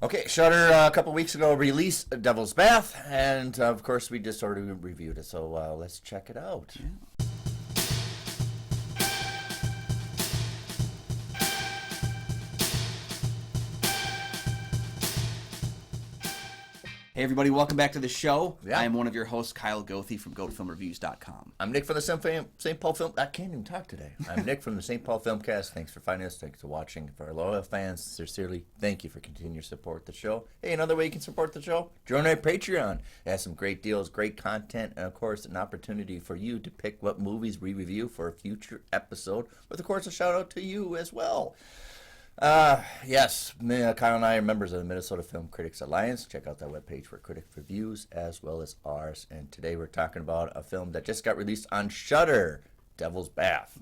Okay, Shudder a couple weeks ago released Devil's Bath, and of course we just already reviewed it. So let's check it out. Yeah. Hey everybody, welcome back to the show. Yeah. I am one of your hosts, Kyle Goethe from GoatFilmReviews.com. I'm Nick from the St. Paul Film. I can't even talk today. I'm Nick from the St. Paul Filmcast. Thanks for finding us. Thanks for watching. For our loyal fans, sincerely, thank you for continuing to support the show. Hey, another way you can support the show: join our Patreon. It has some great deals, great content, and of course, an opportunity for you to pick what movies we review for a future episode. With of course, a shout out to you as well. Yes, Kyle and I are members of the Minnesota Film Critics Alliance. Check out that webpage for critic reviews as well as ours. And today we're talking about a film that just got released on Shudder, Devil's Bath.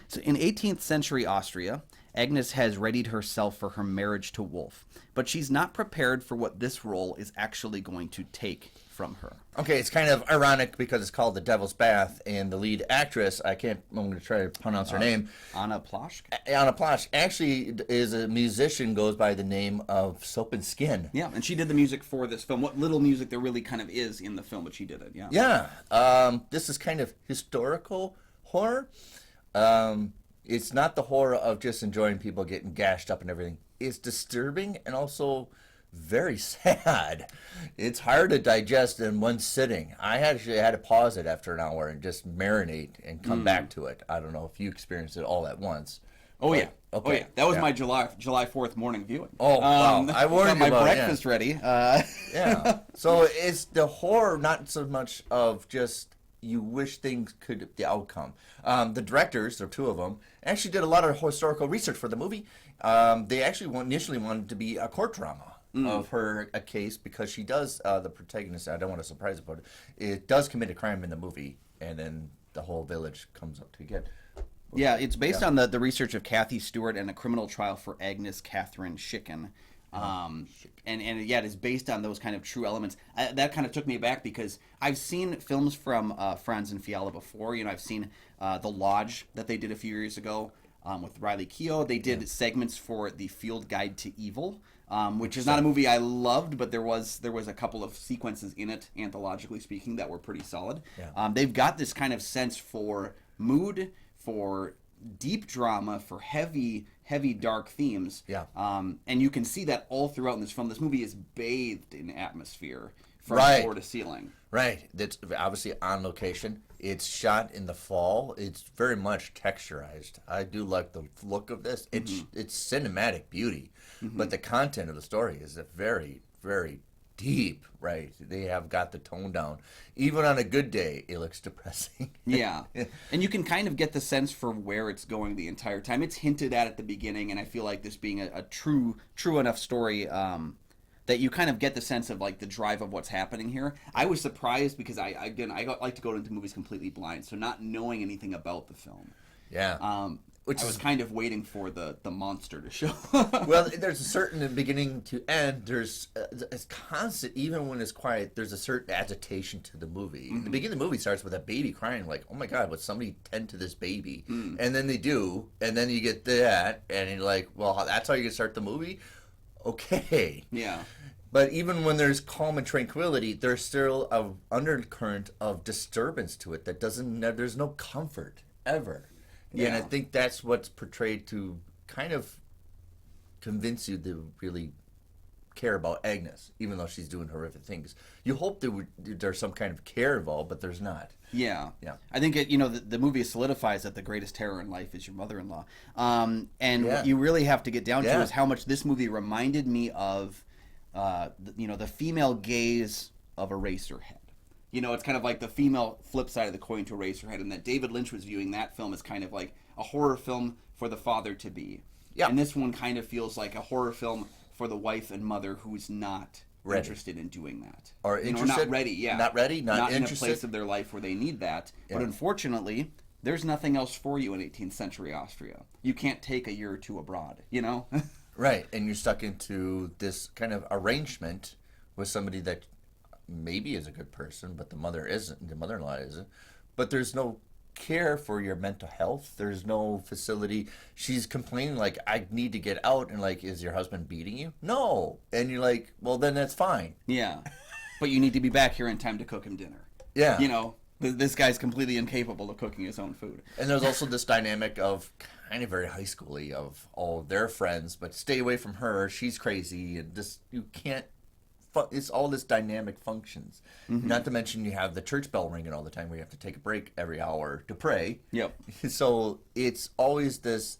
So in 18th century Austria, Agnes has readied herself for her marriage to Wolf, but she's not prepared for what this role is actually going to take from her. Okay, it's kind of ironic because it's called The Devil's Bath, and the lead actress, I'm going to try to pronounce her name. Anna Ploshk? Anna Ploshk actually is a musician, goes by the name of Soap and Skin. Yeah, and she did the music for this film. What little music there really kind of is in the film, but she did it, yeah. Yeah, this is kind of historical horror. It's not the horror of just enjoying people getting gashed up and everything. It's disturbing and also very sad. It's hard to digest in one sitting. I actually had to pause it after an hour and just marinate and come back to it. I don't know if you experienced it all at once. Oh, But- yeah. Okay. Oh, yeah. That was my July 4th morning viewing. Oh, wow. I warned got you my about it, breakfast ready. Yeah. So it's the horror, not so much of just you wish things could the outcome. The directors, there are two of them, actually did a lot of historical research for the movie. They actually initially wanted to be a court drama of her a case because she does the protagonist. I don't want to surprise about it. It does commit a crime in the movie, and then the whole village comes up to get. Yeah, it's based on the research of Kathy Stewart and a criminal trial for Agnes Catherine Schicken. And yeah, it is based on those kind of true elements. That kind of took me back because I've seen films from Franz and Fiala before. You know, I've seen The Lodge that they did a few years ago with Riley Keough. They did segments for The Field Guide to Evil, which is not a movie I loved, but there was a couple of sequences in it, anthologically speaking, that were pretty solid. Yeah. They've got this kind of sense for mood, for deep drama, for heavy dark themes. Yeah. And you can see that all throughout in this film. This movie is bathed in atmosphere from floor to ceiling. Right. That's obviously on location. It's shot in the fall. It's very much texturized. I do like the look of this. It's cinematic beauty, but the content of the story is a very, very deep. Right. They have got the tone down. Even on a good day, it looks depressing. Yeah. And you can kind of get the sense for where it's going the entire time. It's hinted at the beginning, and I feel like this being a true enough story that you kind of get the sense of like the drive of what's happening here. I was surprised because I like to go into movies completely blind, so not knowing anything about the film. Yeah. I was kind of waiting for the monster to show. Well, there's a certain beginning to end. There's it's constant, even when it's quiet. There's a certain agitation to the movie. The beginning of the movie starts with a baby crying, like, "Oh my God, would somebody tend to this baby?" And then they do, and then you get that, and you're like, "Well, that's how you can start the movie." Okay. Yeah. But even when there's calm and tranquility, there's still an undercurrent of disturbance to it that doesn't. There's no comfort ever. Yeah. And I think that's what's portrayed to kind of convince you to really care about Agnes, even though she's doing horrific things. You hope there's some kind of care involved, but there's not. Yeah. Yeah. I think the movie solidifies that the greatest terror in life is your mother-in-law. And what you really have to get down to is how much this movie reminded me of, the female gaze of Eraserhead. You know, it's kind of like the female flip side of the coin to Eraserhead, and that David Lynch was viewing that film as kind of like a horror film for the father-to-be. Yeah. And this one kind of feels like a horror film for the wife and mother who's not interested in doing that. Or interested. Not ready, yeah. Not ready, not interested. In a place of their life where they need that. Yeah. But unfortunately, there's nothing else for you in 18th century Austria. You can't take a year or two abroad, you know? Right, and you're stuck into this kind of arrangement with somebody that maybe is a good person, but the mother isn't, the mother-in-law isn't. But there's no care for your mental health. There's no facility. She's complaining like, I need to get out, and like, is your husband beating you? No. And you're like, well, then that's fine. Yeah. But you need to be back here in time to cook him dinner. Yeah. You know, this guy's completely incapable of cooking his own food. And there's also this dynamic of kind of very high schooly of all of their friends, but stay away from her. She's crazy, and just you can't. It's all this dynamic functions. Not to mention you have the church bell ringing all the time where you have to take a break every hour to pray. Yep. So it's always this.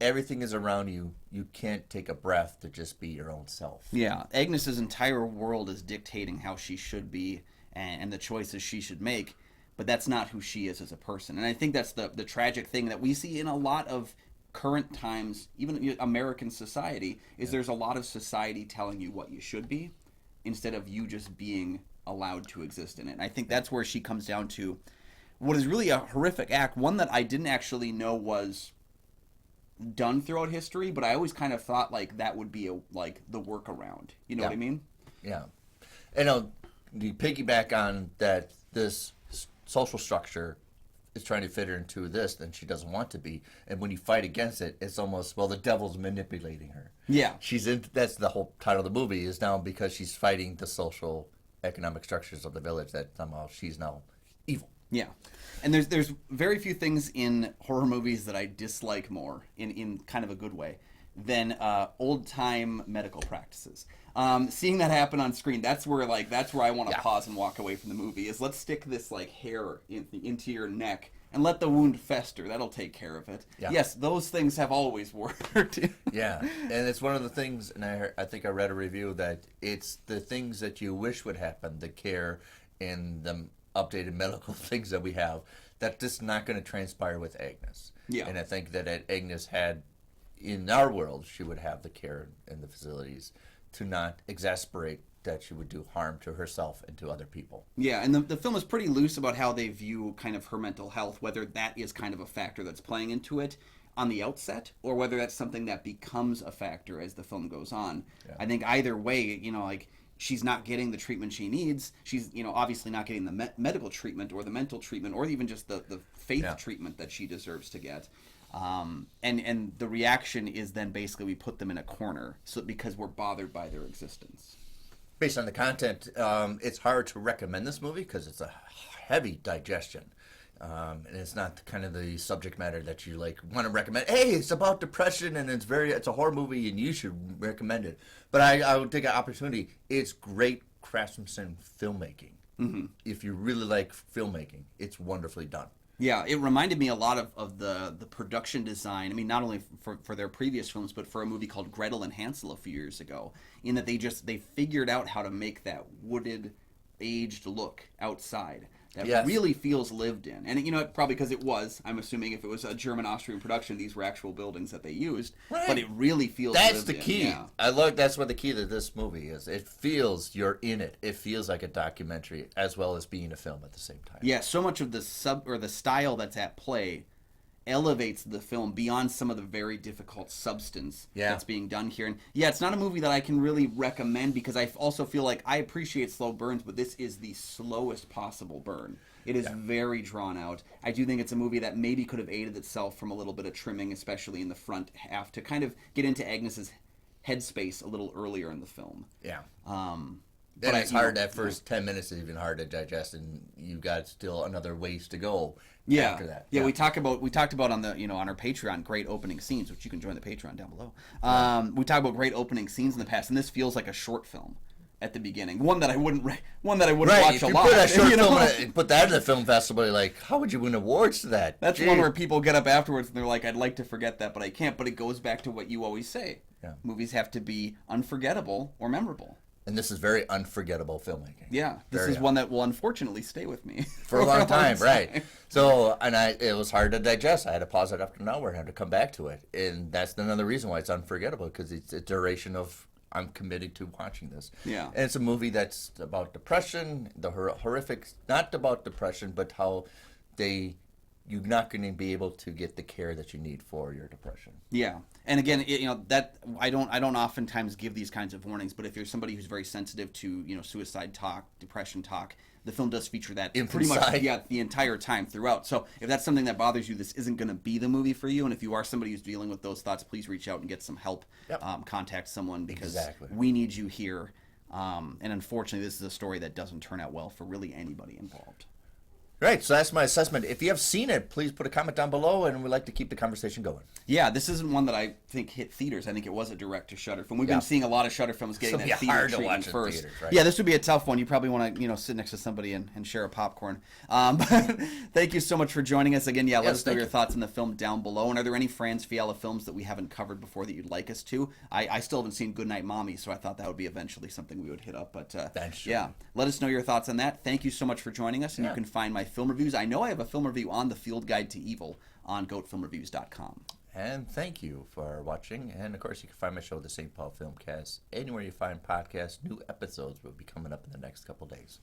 Everything is around you. You can't take a breath to just be your own self. Yeah. Agnes's entire world is dictating how she should be and the choices she should make, but that's not who she is as a person. And I think that's the tragic thing that we see in a lot of current times, even American society, is there's a lot of society telling you what you should be instead of you just being allowed to exist in it. And I think that's where she comes down to what is really a horrific act, one that I didn't actually know was done throughout history, but I always kind of thought like that would be like the workaround. You know what I mean? Yeah. And you piggyback on that this social structure is trying to fit her into this, then she doesn't want to be. And when you fight against it, it's almost, well, the devil's manipulating her. Yeah. That's the whole title of the movie is now because she's fighting the social economic structures of the village that somehow she's now evil. Yeah. And there's very few things in horror movies that I dislike more in kind of a good way than old time medical practices. Seeing that happen on screen, that's where I want to pause and walk away from the movie. Is let's stick this like hair into your neck and let the wound fester. That'll take care of it. Yeah. Yes, those things have always worked. Yeah, and it's one of the things, and I think I read a review that it's the things that you wish would happen, the care and the updated medical things that we have, that's just not going to transpire with Agnes. Yeah. And I think that Agnes had, in our world, she would have the care and the facilities to not exasperate that she would do harm to herself and to other people. Yeah, and the film is pretty loose about how they view kind of her mental health, whether that is kind of a factor that's playing into it on the outset, or whether that's something that becomes a factor as the film goes on. Yeah. I think either way, you know, like, she's not getting the treatment she needs. She's, you know, obviously not getting the medical treatment or the mental treatment or even just the faith treatment that she deserves to get. And the reaction is then basically we put them in a corner because we're bothered by their existence. Based on the content, it's hard to recommend this movie because it's a heavy digestion. And it's not kind of the subject matter that you like want to recommend. Hey, it's about depression and it's a horror movie and you should recommend it. But I would take an opportunity. It's great craftsmanship filmmaking. Mm-hmm. If you really like filmmaking, it's wonderfully done. Yeah, it reminded me a lot of the production design. I mean, not only for their previous films, but for a movie called Gretel and Hansel a few years ago, in that they figured out how to make that wooded, aged look outside that really feels lived in. And, you know, probably because it was, I'm assuming if it was a German-Austrian production, these were actual buildings that they used. Right. But it really feels lived in. That's the key. Yeah. That's what the key to this movie is. It feels you're in it. It feels like a documentary as well as being a film at the same time. Yeah, so much of the the style that's at play elevates the film beyond some of the very difficult substance that's being done here. And yeah, it's not a movie that I can really recommend because I also feel like I appreciate slow burns, but this is the slowest possible burn. It is very drawn out. I do think it's a movie that maybe could have aided itself from a little bit of trimming, especially in the front half, to kind of get into Agnes's headspace a little earlier in the film. Yeah. But it's hard. That first 10 minutes is even hard to digest, and you got still another ways to go. After that. Yeah, we talked about on the on our Patreon great opening scenes, which you can join the Patreon down below. We talked about great opening scenes in the past, and this feels like a short film at the beginning. One that I wouldn't watch if a you lot. Put a short film, put that in the film festival. You're like, how would you win awards to that? That's one where people get up afterwards and they're like, I'd like to forget that, but I can't. But it goes back to what you always say. Yeah. Movies have to be unforgettable or memorable. And this is very unforgettable filmmaking. Yeah, this is one that will unfortunately stay with me for a long time, right? So, it was hard to digest. I had to pause it after an hour and had to come back to it, and that's another reason why it's unforgettable because it's a duration of I'm committed to watching this. Yeah, and it's a movie that's about depression, the horrific, not about depression, but how they you're not going to be able to get the care that you need for your depression. Yeah, and again, that I don't oftentimes give these kinds of warnings, but if you're somebody who's very sensitive to suicide talk, depression talk, the film does feature that pretty much the entire time throughout. So if that's something that bothers you, this isn't going to be the movie for you. And if you are somebody who's dealing with those thoughts, please reach out and get some help. Yep. Contact someone because Exactly. we need you here. And unfortunately, this is a story that doesn't turn out well for really anybody involved. Right, so that's my assessment. If you have seen it, please put a comment down below, and we'd like to keep the conversation going. Yeah, this isn't one that I think hit theaters. I think it was a direct-to-Shutter film. We've been seeing a lot of Shutter films getting So that theater hard to treatment watch in first. theaters, right? Yeah, this would be a tough one. You probably want to sit next to somebody and share a popcorn. But thank you so much for joining us again. Yeah, let us know your thoughts on the film down below. And are there any Franz Fiala films that we haven't covered before that you'd like us to? I still haven't seen Goodnight Mommy, so I thought that would be eventually something we would hit up. But yeah, let us know your thoughts on that. Thank you so much for joining us, and you can find my film reviews. I know I have a film review on The Field Guide to Evil on goatfilmreviews.com. And thank you for watching. And of course, you can find my show, The St. Paul Filmcast, anywhere you find podcasts. New episodes will be coming up in the next couple days.